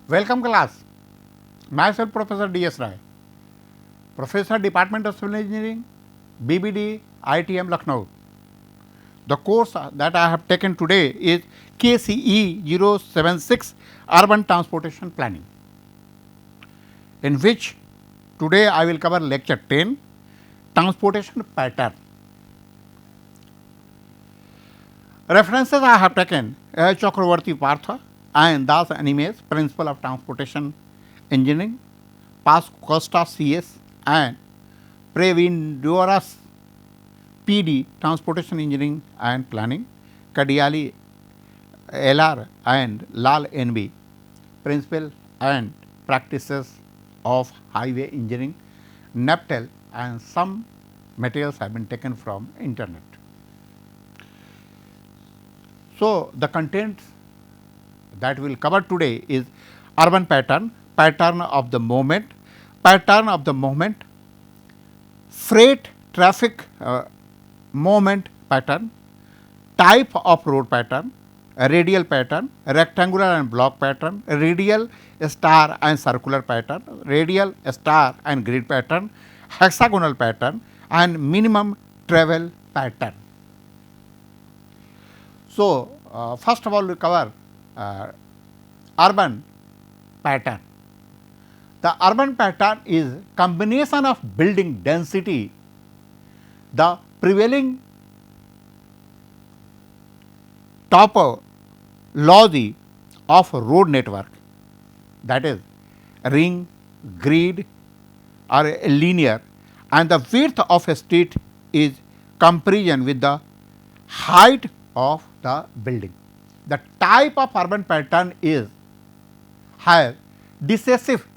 Welcome class. Myself Professor D.S. Rai, Professor Department of Civil Engineering, BBD, ITM Lucknow. The course that I have taken today is KCE 076 Urban Transportation Planning, in which today I will cover lecture 10 Transportation Pattern. References I have taken Chakravarti Partha and Das Animes, Principle of Transportation Engineering, Pas Costa CS and Previnduras PD, Transportation Engineering and Planning, Kadiali LR and Lal NB, Principle and Practices of Highway Engineering, NAPTEL, and some materials have been taken from internet. So, the content that we will cover today is urban pattern, pattern of the movement, freight traffic movement pattern, type of road pattern, a radial pattern, a rectangular and block pattern, a radial, a star and circular pattern, radial, a star and grid pattern, hexagonal pattern, and minimum travel pattern. So, first of all we cover urban pattern. The urban pattern is combination of building density, the prevailing topology of road network, that is ring, grid or linear, and the width of a street is comparison with the height of the building. The type of urban pattern is has decisive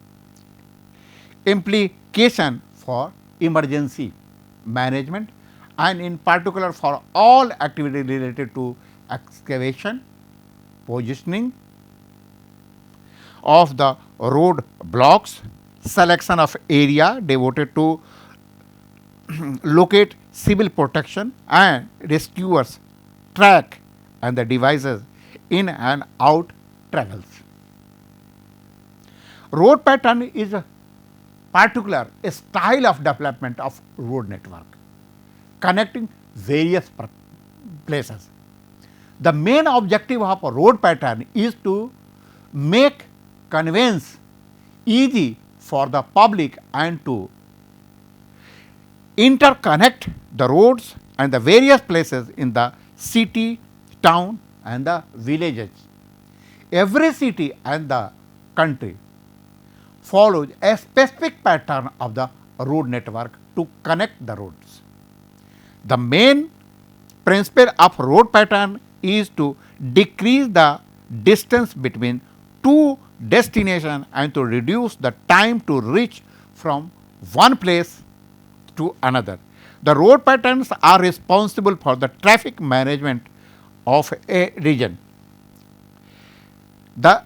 implication for emergency management and in particular for all activities related to excavation, positioning of the road blocks, selection of area devoted to locate civil protection and rescuers, track and the devices in and out travels. Road pattern is a particular style of development of road network connecting various places. The main objective of a road pattern is to make conveyance easy for the public and to interconnect the roads and the various places in the city, town and the villages. Every city and the country follows a specific pattern of the road network to connect the roads. The main principle of road pattern is to decrease the distance between two destinations and to reduce the time to reach from one place to another. The road patterns are responsible for the traffic management of a region. The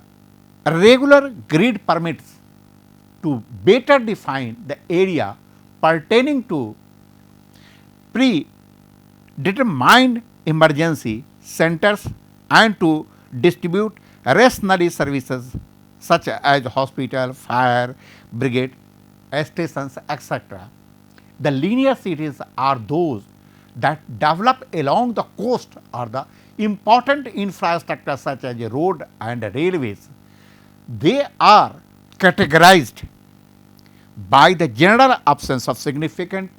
regular grid permits to better define the area pertaining to predetermined emergency centers and to distribute rationally services such as hospital, fire, brigade, stations, etc. The linear cities are those that develop along the coast or the important infrastructure such as a road and railways. They are categorized by the general absence of significant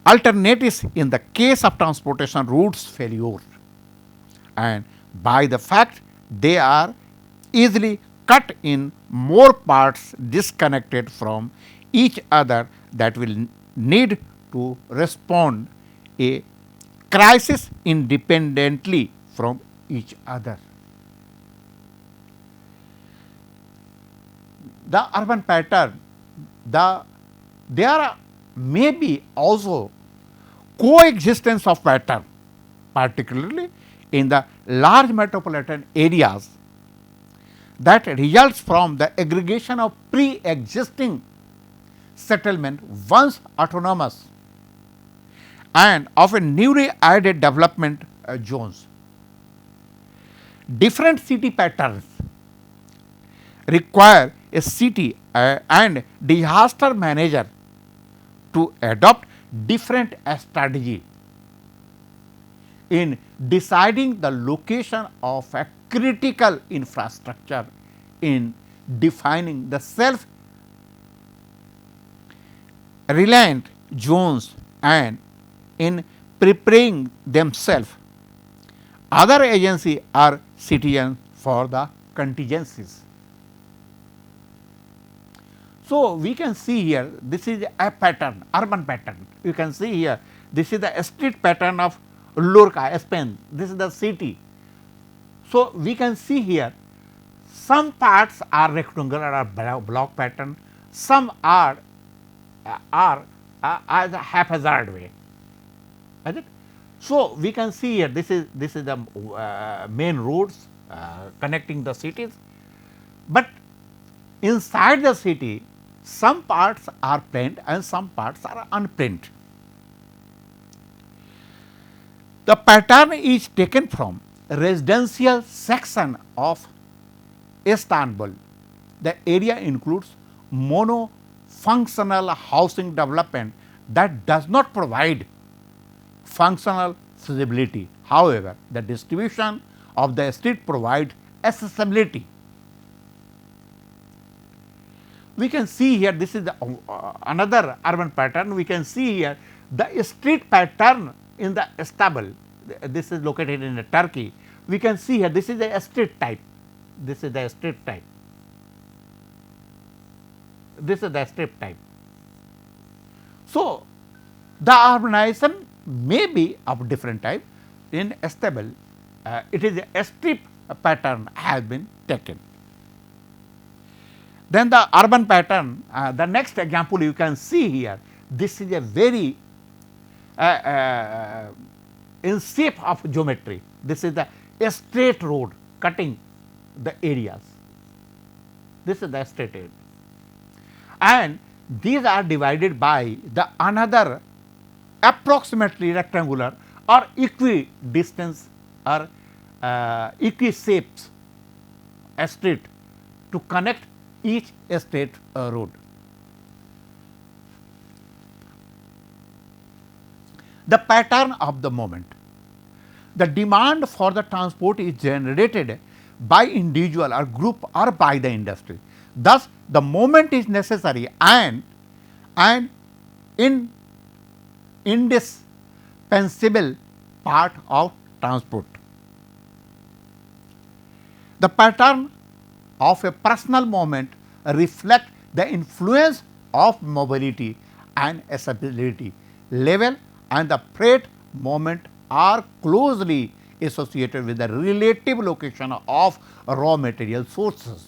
alternatives in the case of transportation routes failure and by the fact they are easily cut in more parts disconnected from each other that will need to respond a crisis independently from each other. The urban pattern, there may be also coexistence of pattern, particularly in the large metropolitan areas that results from the aggregation of pre-existing settlement once autonomous and of a newly added development zones. Different city patterns require a city and disaster manager to adopt different strategy in deciding the location of a critical infrastructure, in defining the self reliant zones, and in preparing themselves. Other agencies are citizens for the contingencies. So, we can see here this is a pattern, urban pattern. You can see here this is the street pattern of Lorca, Spain. This is the city. So, we can see here some parts are rectangular or block pattern, some are as a haphazard way. Is it? So, we can see here this is the main roads connecting the cities, but inside the city some parts are planned and some parts are unplanned. The pattern is taken from residential section of Istanbul. The area includes monofunctional housing development that does not provide functional feasibility. However, the distribution of the street provides accessibility. We can see here this is the, another urban pattern. We can see here the street pattern in the Istanbul. This is located in Turkey. We can see here this is a street type. This is the street type. This is the street type. So, the urbanization may be of different type. In Istanbul, it is a strip pattern has been taken. Then the urban pattern, the next example you can see here, this is a very in shape of geometry. This is the straight road cutting the areas. This is the straight area. And these are divided by the another approximately rectangular or equidistance or equi-shapes street to connect each state road. The pattern of the moment. The demand for the transport is generated by individual or group or by the industry. Thus, the moment is necessary and indispensable part of transport. The pattern of a personal moment reflect the influence of mobility and accessibility level, and the freight moment are closely associated with the relative location of raw material sources,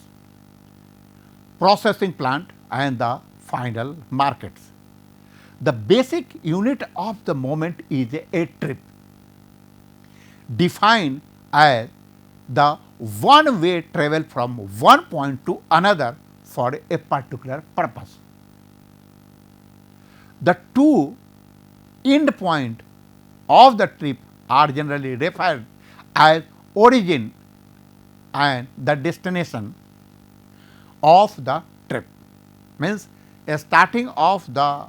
processing plant and the final markets. The basic unit of the moment is a trip, defined as the one way travel from one point to another for a particular purpose. The two end point of the trip are generally referred as origin and the destination of the trip. Means a starting of the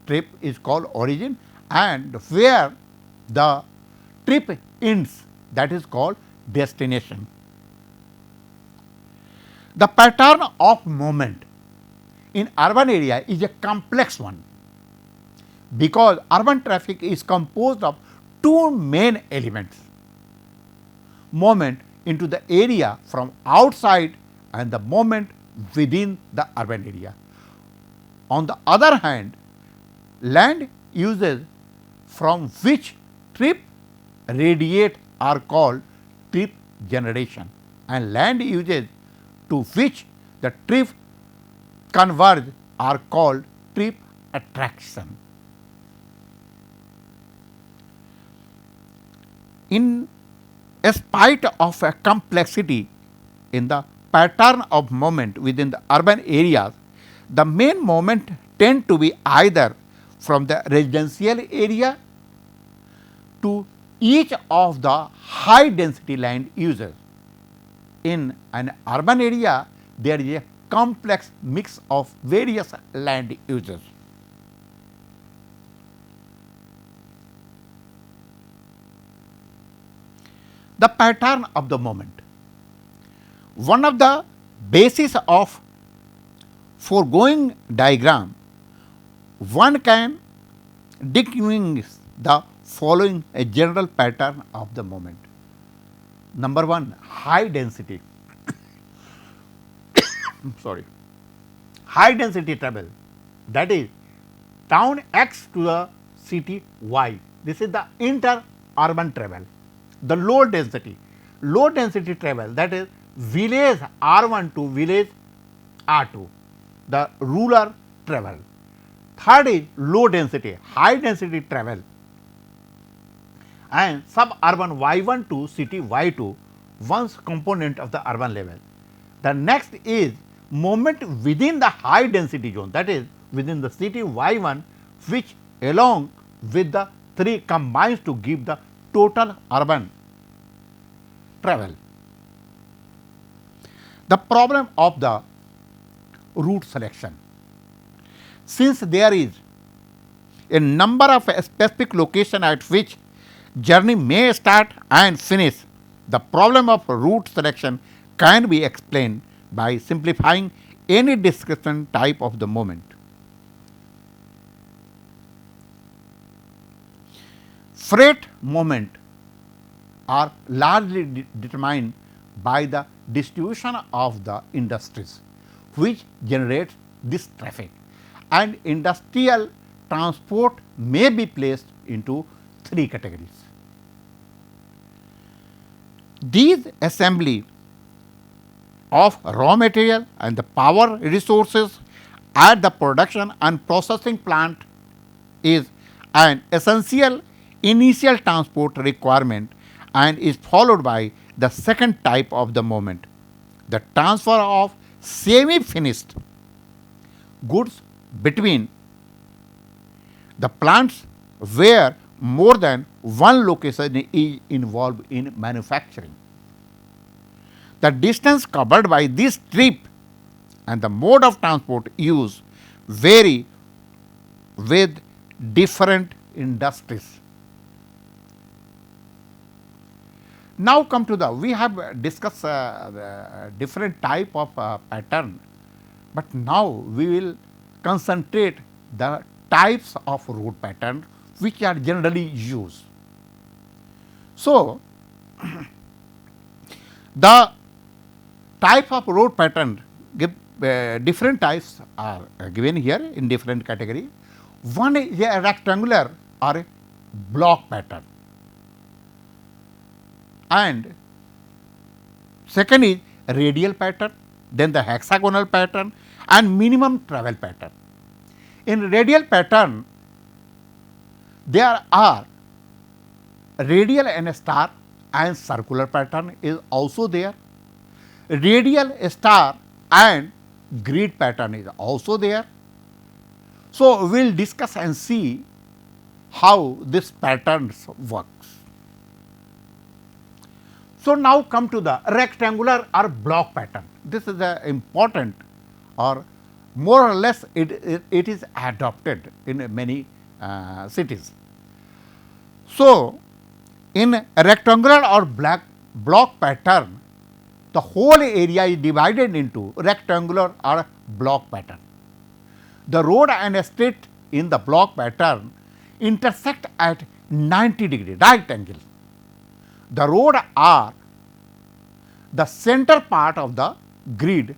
trip is called origin, and where the trip ends, that is called destination. The pattern of movement in urban area is a complex one, because urban traffic is composed of two main elements: movement into the area from outside and the movement within the urban area. On the other hand, land uses from which trip radiate are called trip generation, and land uses to which the trip converge are called trip attraction. In spite of a complexity in the pattern of movement within the urban areas, the main movement tend to be either from the residential area to each of the high density land users. In an urban area, there is a complex mix of various land uses. The pattern of the moment. One of the basis of foregoing diagram, one can distinguish the following a general pattern of the moment. Number 1, high density. Sorry, high density travel, that is town X to the city Y. This is the inter-urban travel. The low density travel, that is village R1 to village R2, the rural travel. Third is low density, high density travel and suburban Y1 to city Y2, one's component of the urban level. The next is movement within the high density zone, that is within the city Y1, which along with the 3 combines to give the total urban travel. The problem of the route selection. Since there is a number of specific locations at which journey may start and finish, the problem of route selection can be explained by simplifying any description type of the moment. Freight movement are largely determined by the distribution of the industries which generate this traffic, and industrial transport may be placed into 3 categories. These assembly of raw material and the power resources at the production and processing plant is an essential initial transport requirement and is followed by the second type of the moment, the transfer of semi-finished goods between the plants where more than one location is involved in manufacturing. The distance covered by this trip and the mode of transport used vary with different industries. Now come to the, we have discussed different type of pattern, but now we will concentrate the types of route pattern which are generally used. So, the type of road pattern give different types are given here in different category. One is a rectangular or a block pattern, and second is radial pattern, then the hexagonal pattern and minimum travel pattern. In radial pattern, there are radial and star and circular pattern is also there. Radial, star and grid pattern is also there. So, we will discuss and see how this patterns works. So, now come to the rectangular or block pattern. This is a important, or more or less it is adopted in many cities. So, in a rectangular or block pattern, the whole area is divided into rectangular or block pattern. The road and street in the block pattern intersect at 90-degree right angle. The road are the center part of the grid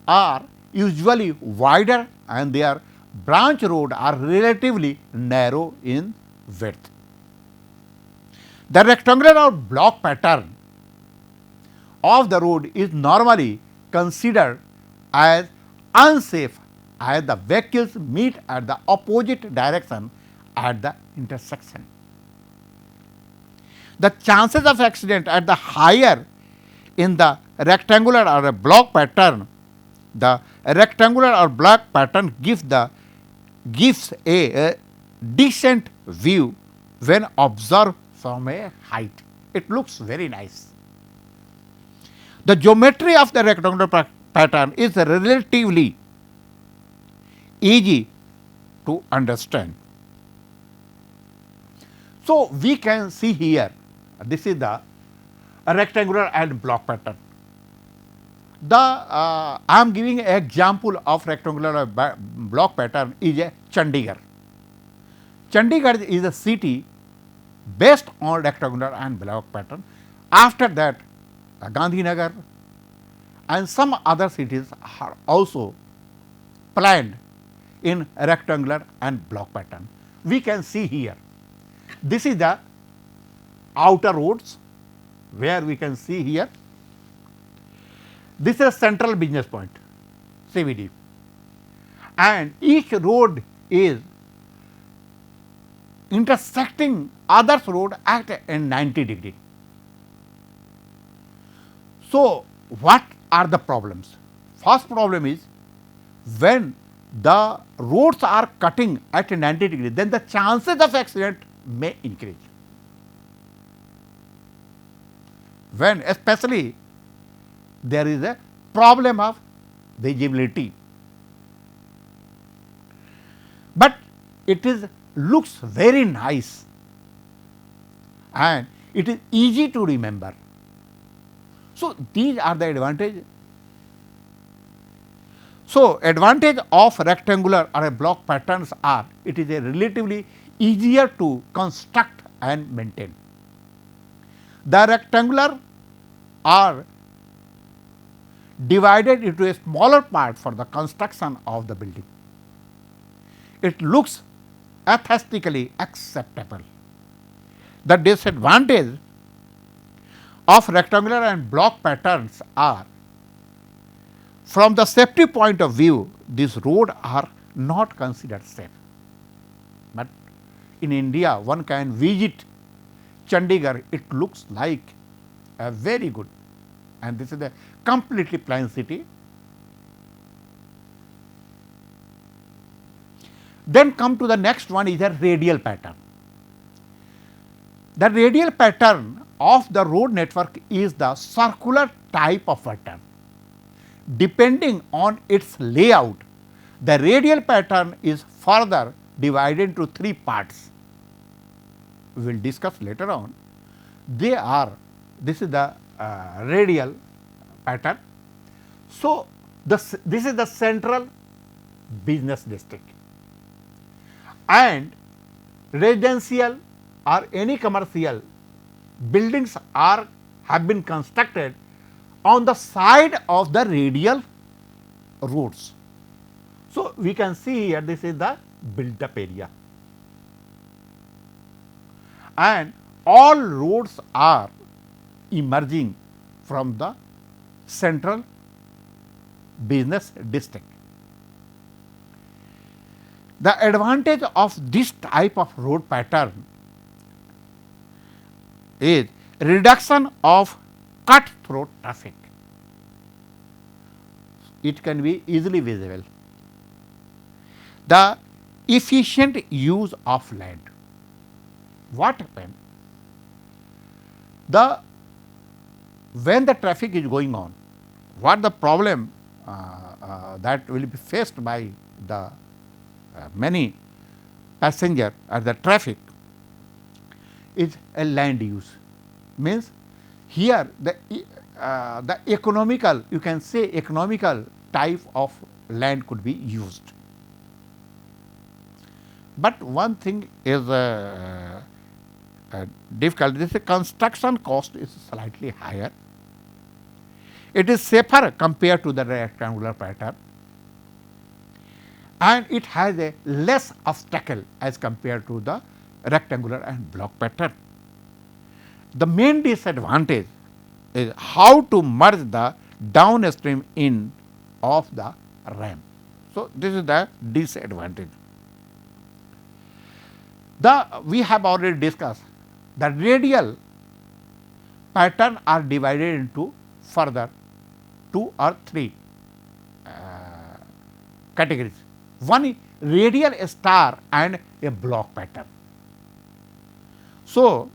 are usually wider and their branch road are relatively narrow in width. The rectangular or block pattern of the road is normally considered as unsafe as the vehicles meet at the opposite direction at the intersection. The chances of accident are the higher in the rectangular or a block pattern. The rectangular or block pattern gives a decent view when observed from a height. It looks very nice. The geometry of the rectangular pattern is relatively easy to understand. So, we can see here, this is the rectangular and block pattern. I am giving an example of rectangular block pattern is a Chandigarh. Chandigarh is a city based on rectangular and block pattern. After that, Gandhinagar and some other cities are also planned in rectangular and block pattern. We can see here, this is the outer roads where we can see here, this is a central business point CBD, and each road is intersecting others road at a 90 degree. So, what are the problems? First problem is when the roads are cutting at a 90 degree, then the chances of accident may increase. When especially there is a problem of visibility, but it is looks very nice and it is easy to remember. So, these are the advantages. So, advantage of rectangular or a block patterns are, it is a relatively easier to construct and maintain. The rectangular are divided into a smaller part for the construction of the building. It looks aesthetically acceptable. The disadvantage of rectangular and block patterns are, from the safety point of view, these roads are not considered safe. But in India, one can visit Chandigarh, it looks like a very good, and this is a completely plain city. Then come to the next one is a radial pattern. The radial pattern of the road network is the circular type of pattern. Depending on its layout, the radial pattern is further divided into three parts. We will discuss later on. They are, this is the radial pattern. So, this is the central business district, and residential or any commercial buildings have been constructed on the side of the radial roads. So, we can see here, this is the built up area, and all roads are emerging from the central business district. The advantage of this type of road pattern is reduction of cut-throat traffic. It can be easily visible. The efficient use of land. What happens? When the traffic is going on, what the problem that will be faced by the many passenger or the traffic is a land use. Means here the economical, you can say economical type of land could be used. But one thing is difficult, this construction cost is slightly higher. It is safer compared to the rectangular pattern, and it has a less obstacle as compared to the rectangular and block pattern. The main disadvantage is how to merge the downstream in of the ramp. So, this is the disadvantage. We have already discussed the radial pattern are divided into further 2 or 3 categories. One is radial star and a block pattern. So,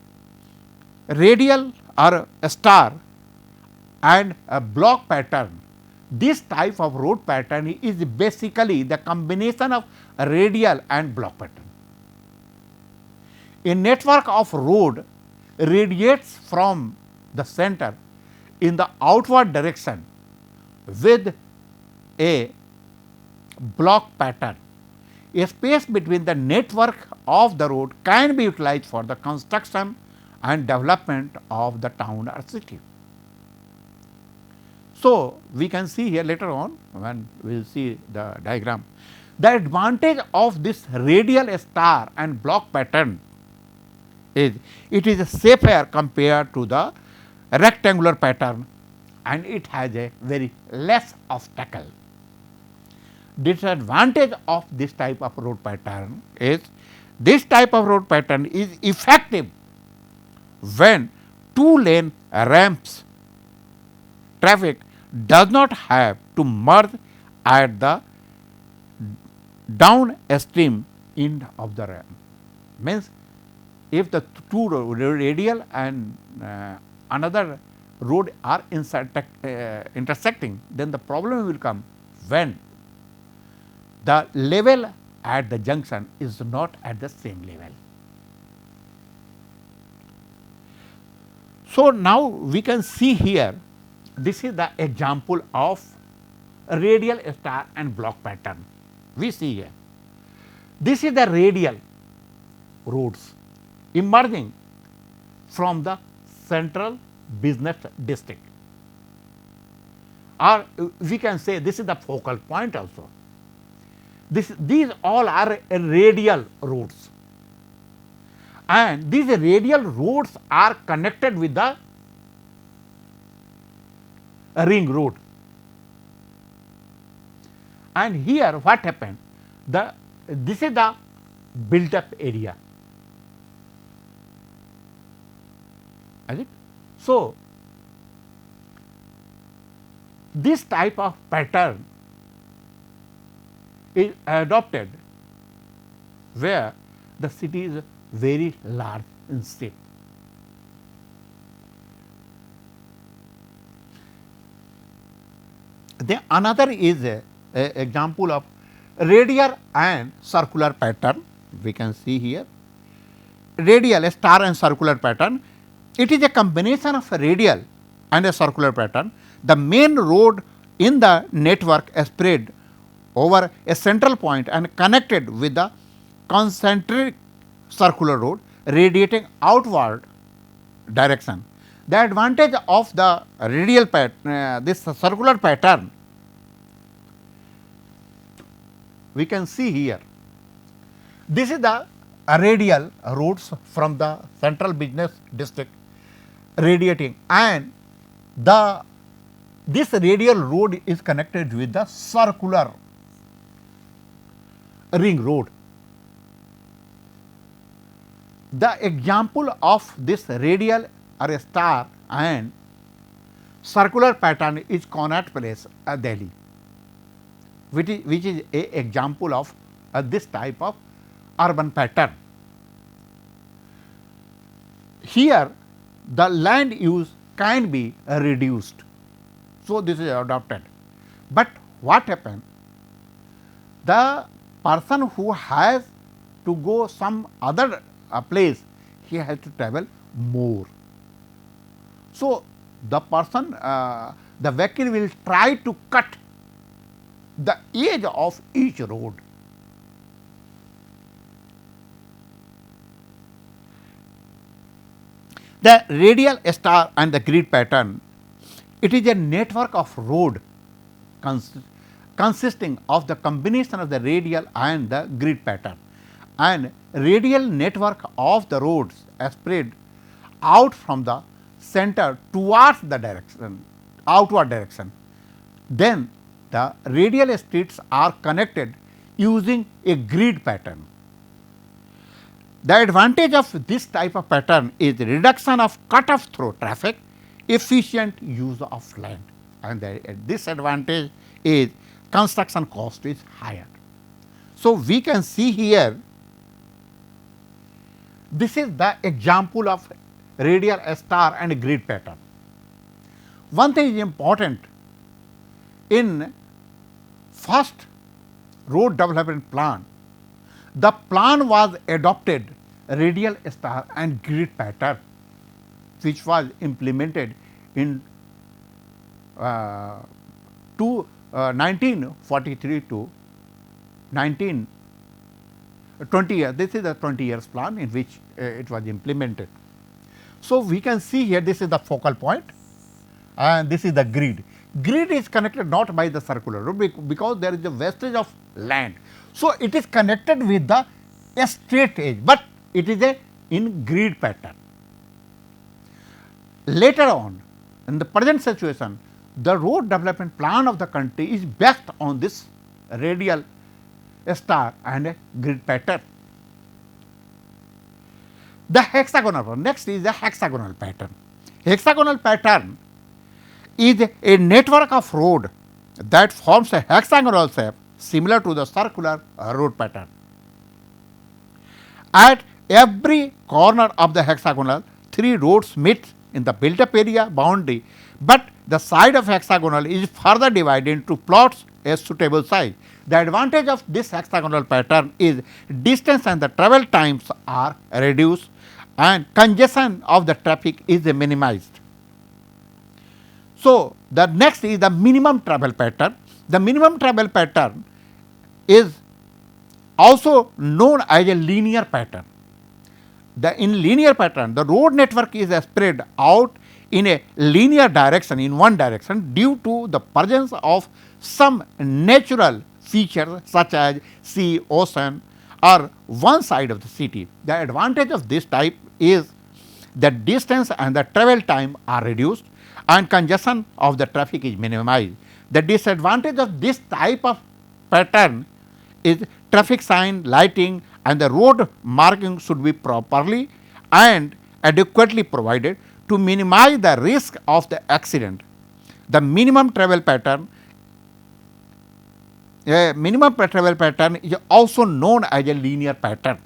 radial or a star and a block pattern, This type of road pattern is basically the combination of radial and block pattern. A network of road radiates from the center in the outward direction with a block pattern. A space between the network of the road can be utilized for the construction and development of the town or city. So, we can see here later on when we will see the diagram, the advantage of this radial star and block pattern is it is safer compared to the rectangular pattern, and it has a very less obstacle. Disadvantage of this type of road pattern is this type of road pattern is effective when two lane ramps traffic does not have to merge at the downstream end of the ramp. Means if the two radial and another road are intersecting, then the problem will come when the level at the junction is not at the same level. So, now we can see here, this is the example of radial star and block pattern. We see here, this is the radial roads emerging from the central business district, or we can say this is the focal point also. These all are radial roads, and these radial roads are connected with the ring road. And here what happened? This is the built up area. Is it? So, this type of pattern is adopted where the city is very large in shape. Then another is a example of radial and circular pattern. We can see here radial star and circular pattern. It is a combination of a radial and a circular pattern. The main road in the network is spread over a central point and connected with the concentric circular road radiating outward direction. The advantage of the radial pattern, this circular pattern, we can see here. This is the radial roads from the central business district radiating, and this radial road is connected with the circular ring road. The example of this radial or a star and circular pattern is Connaught Place, Delhi, which is a example of this type of urban pattern. Here the land use can be reduced. So, this is adopted, but what happened? The person who has to go some other place, he has to travel more. So, the person, the vehicle will try to cut the edge of each road. The radial star and the grid pattern, it is a network of road consisting of the combination of the radial and the grid pattern, and radial network of the roads are spread out from the center towards the direction, outward direction. Then the radial streets are connected using a grid pattern. The advantage of this type of pattern is reduction of cut-off through traffic, efficient use of land, and the disadvantage is construction cost is higher. So, we can see here, this is the example of radial star and grid pattern. One thing is important, in first road development plan, the plan was adopted radial star and grid pattern, which was implemented in 1943 to 1920 years. This is the 20 years plan in which it was implemented. So, we can see here this is the focal point and this is the grid. Grid is connected not by the circular road because there is a wastage of land. So, it is connected with the straight edge, but it is a in grid pattern. Later on, in the present situation, the road development plan of the country is based on this radial star and a grid pattern. The hexagonal one, next is the hexagonal pattern. Hexagonal pattern is a network of road that forms a hexagonal shape similar to the circular road pattern. At every corner of the hexagonal, three roads meet in the built-up area boundary, but the side of hexagonal is further divided into plots a suitable size. The advantage of this hexagonal pattern is distance and the travel times are reduced and congestion of the traffic is minimized. So, the next is the minimum travel pattern. The minimum travel pattern is also known as a linear pattern. In linear pattern, the road network is spread out in a linear direction in one direction due to the presence of some natural features such as sea, ocean or one side of the city. The advantage of this type is that distance and the travel time are reduced and congestion of the traffic is minimized. The disadvantage of this type of pattern is traffic sign, lighting and the road marking should be properly and adequately provided to minimize the risk of the accident. The minimum travel pattern is also known as a linear pattern.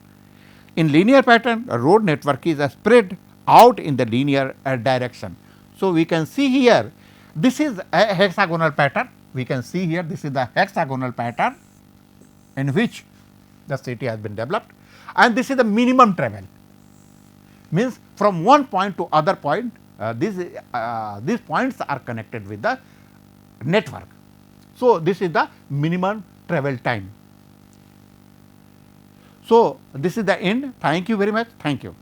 In linear pattern, the road network is spread out in the linear direction. So, we can see here this is a hexagonal pattern. We can see here this is the hexagonal pattern in which the city has been developed, and this is the minimum travel, means from one point to other point these points are connected with the network. So, this is the minimum travel time. So, this is the end. Thank you very much. Thank you.